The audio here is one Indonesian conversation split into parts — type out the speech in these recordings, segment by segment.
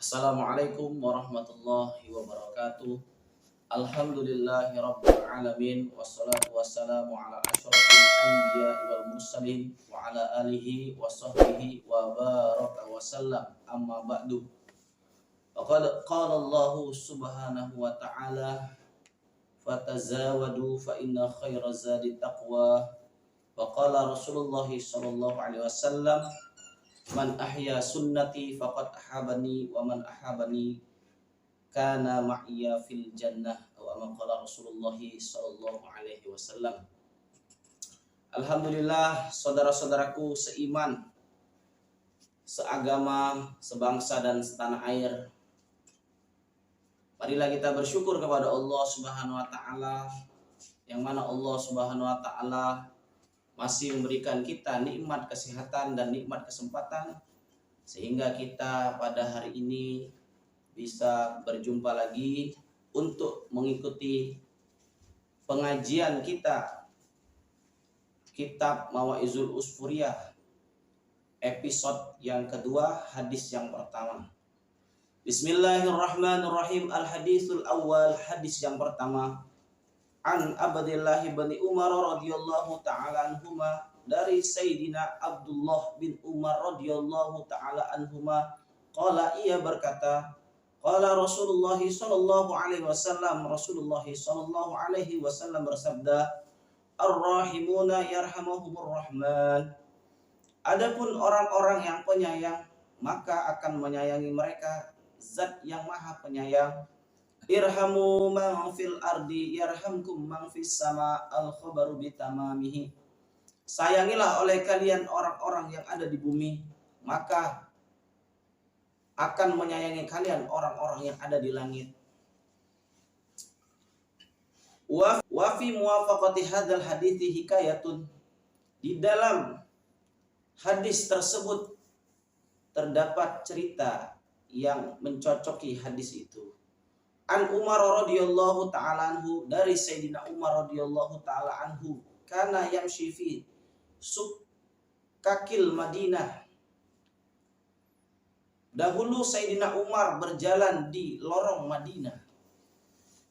Assalamualaikum warahmatullahi wabarakatuh. Alhamdulillahi rabbil alamin. Wassalatu wassalamu ala asyrafil anbiya wal mursalin wa ala alihi wa sahbihi wa baraka wa sallam. Amma ba'du. Faqad qala Allah subhanahu wa ta'ala, fatazawadu fa inna khaira zadi taqwa. Wa qala Rasulullah sallallahu alaihi wasallam, man ahya sunnati faqad ahabani wa man ahabani kana ma'iya fil jannah, atau qala Rasulullah sallallahu alaihi wasallam. Alhamdulillah, saudara-saudaraku seiman, seagama, sebangsa dan setanah air, marilah kita bersyukur kepada Allah Subhanahu wa taala, yang mana Allah Subhanahu wa taala masih memberikan kita nikmat kesehatan dan nikmat kesempatan, sehingga kita pada hari ini bisa berjumpa lagi untuk mengikuti pengajian kita kitab Mawaizul Usfuriyah episode yang kedua, hadis yang pertama. Bismillahirrahmanirrahim. Al-hadisul awal, hadis yang pertama. An Abdullah bin Umar radhiyallahu ta'ala anhuma, dari Sayyidina Abdullah bin Umar radhiyallahu ta'ala anhuma, qala, ia berkata, qala Rasulullah sallallahu alaihi wasallam, Rasulullah sallallahu alaihi wasallam bersabda, ar-rahimuna yarhamuhumur rahman, adapun orang-orang yang penyayang maka akan menyayangi mereka Zat yang Maha Penyayang. Irhamu man fil ardi yarhamkum man fis sama, al-khabaru bitamamihi. Sayangilah oleh kalian orang-orang yang ada di bumi, maka akan menyayangi kalian orang-orang yang ada di langit. Wa fi muwafaqati hadzal hadithi hikayatun, di dalam hadis tersebut terdapat cerita yang mencocoki hadis itu. An Umar radhiyallahu ta'ala anhu, dari Sayyidina Umar radhiyallahu ta'ala anhu, kana yamshi fi sukkakil Madinah. Dahulu Sayyidina Umar berjalan di lorong Madinah.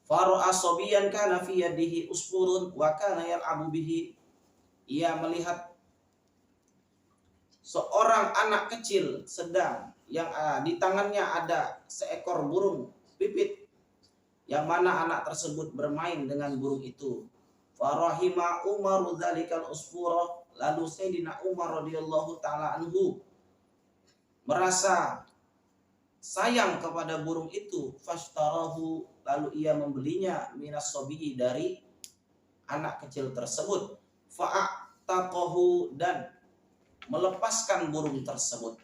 Fara'a sabiyan kana fi yadihi usfurun wa kana yal'abu bihi. Ia melihat seorang anak kecil sedang yang di tangannya ada seekor burung pipit, yang mana anak tersebut bermain dengan burung itu. Farahima Umaru dzalikal usfura, lalu Sayyidina Umar radhiyallahu taala anhu merasa sayang kepada burung itu. Fashtarahu, lalu ia membelinya, minas sabiyi, dari anak kecil tersebut. Fa'ataqahu, dan melepaskan burung tersebut.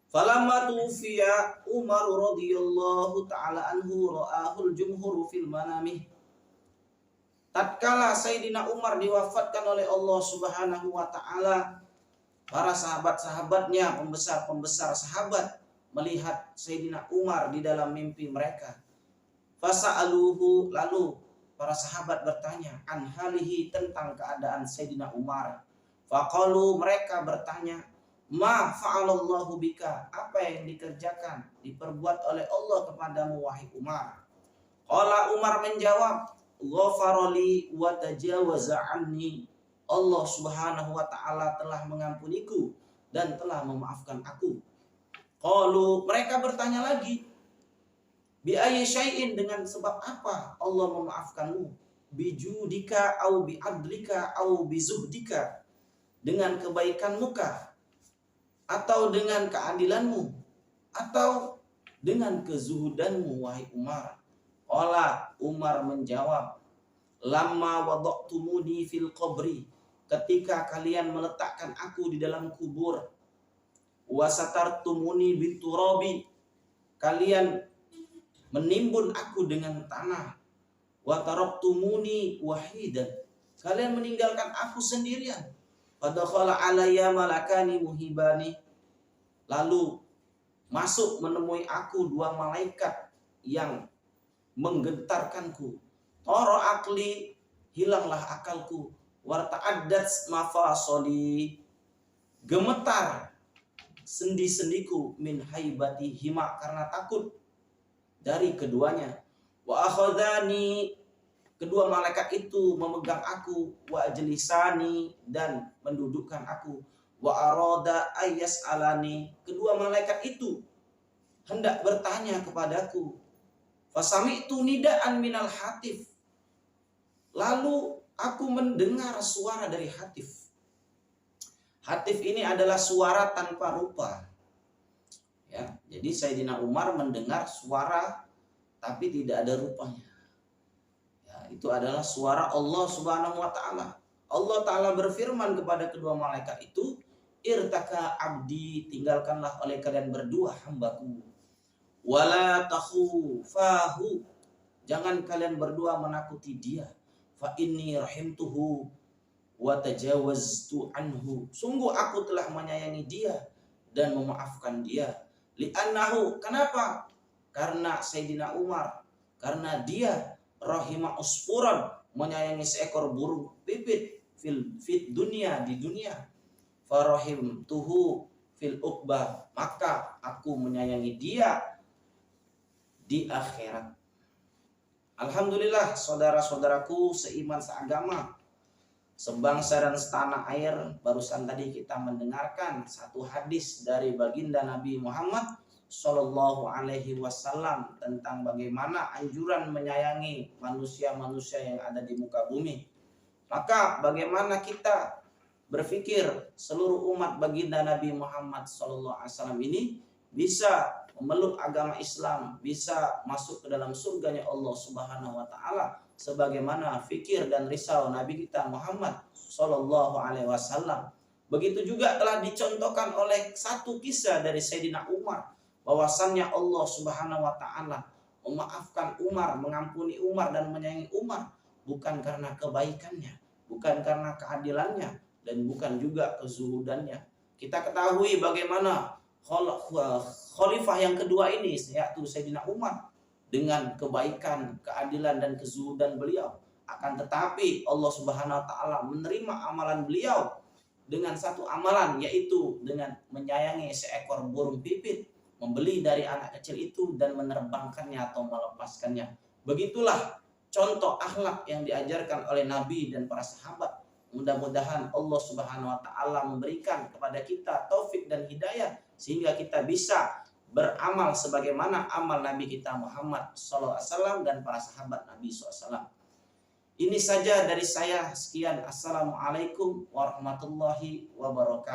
Falamma tufiya Umar radhiyallahu ta'ala anhu ra'ahul jumhur fil manamih. Tatkala Sayyidina Umar diwafatkan oleh Allah Subhanahu wa ta'ala, para sahabat-sahabatnya, pembesar-pembesar sahabat, melihat Sayyidina Umar di dalam mimpi mereka. Fasa'aluhu, lalu para sahabat bertanya, an halihi, tentang keadaan Sayyidina Umar. Faqalu, mereka bertanya, ma fa'alallahu bika, apa yang dikerjakan, diperbuat oleh Allah kepadamu wahai Umar. Qala, Umar menjawab, ghafarali wa tajawaza anni, Allah Subhanahu wa ta'ala telah mengampuniku dan telah memaafkan aku. Qalu, mereka bertanya lagi, bi ayyi syai'in, dengan sebab apa Allah memaafkanmu? Bijudika au bi adlika au bi zuhdika, dengan kebaikanmu kah, atau dengan keadilanmu, atau dengan kezuhudanmu wahai Umar? Qala, Umar menjawab, lamma wada'tumuni fil qabri, ketika kalian meletakkan aku di dalam kubur. Wasatartumuni biturabi, kalian menimbun aku dengan tanah. Wa taraktumuni wahidan, kalian meninggalkan aku sendirian. Fadakhala alayya malakani muhibani, lalu masuk menemui aku dua malaikat yang menggentarkanku. Tara akli, hilanglah akalku. Warta'addat mafasoli, gemetar sendi-sendiku min haibati hima, karena takut dari keduanya. Wa akhadhani, kedua malaikat itu memegang aku, wa ajlisani, dan mendudukkan aku, wa arada ayas alani, kedua malaikat itu hendak bertanya kepadaku. Fasami'tu nidaan minal hatif, lalu aku mendengar suara dari hatif. Hatif ini adalah suara tanpa rupa. Ya, jadi Sayyidina Umar mendengar suara tapi tidak ada rupanya. Ya, itu adalah suara Allah Subhanahu wa taala. Allah taala berfirman kepada kedua malaikat itu, "Irtaka abdi, tinggalkanlah oleh kalian berdua hambaku. Wala takhufahu, jangan kalian berdua menakuti dia. Fa inni rahimtuhu wa tajawaztu anhu, sungguh aku telah menyayangi dia dan memaafkan dia. Li'annahu, kenapa? Karena Sayyidina Umar, karena dia rahima usfuran, menyayangi seekor burung pipit fit dunia, di dunia. Farahim tuhu fil uqbah, maka aku menyayangi dia di akhirat." Alhamdulillah, saudara-saudaraku seiman seagama, sebangsa dan setanah air, barusan tadi kita mendengarkan satu hadis dari baginda Nabi Muhammad Shallallahu Alaihi Wasallam tentang bagaimana anjuran menyayangi manusia-manusia yang ada di muka bumi. Maka bagaimana kita berpikir seluruh umat baginda Nabi Muhammad Shallallahu Alaihi Wasallam ini bisa memeluk agama Islam, bisa masuk ke dalam surganya Allah Subhanahu wa taala sebagaimana fikir dan risau Nabi kita Muhammad Shallallahu alaihi wasallam. Begitu juga telah dicontohkan oleh satu kisah dari Sayyidina Umar, bahwasannya Allah Subhanahu wa taala memaafkan Umar, mengampuni Umar dan menyayangi Umar bukan karena kebaikannya, bukan karena keadilannya, dan bukan juga kezuhudannya. Kita ketahui bagaimana khalifah yang kedua ini, yaitu Sayyidina Umar, dengan kebaikan, keadilan dan kezuhudan beliau. Akan tetapi Allah Subhanahu wa taala menerima amalan beliau dengan satu amalan, yaitu dengan menyayangi seekor burung pipit, membeli dari anak kecil itu dan menerbangkannya atau melepaskannya. Begitulah contoh akhlak yang diajarkan oleh Nabi dan para sahabat. Mudah-mudahan Allah Subhanahu wa taala memberikan kepada kita taufik dan hidayah sehingga kita bisa beramal sebagaimana amal Nabi kita Muhammad SAW dan para sahabat Nabi SAW. Ini saja dari saya. Sekian. Assalamualaikum warahmatullahi wabarakatuh.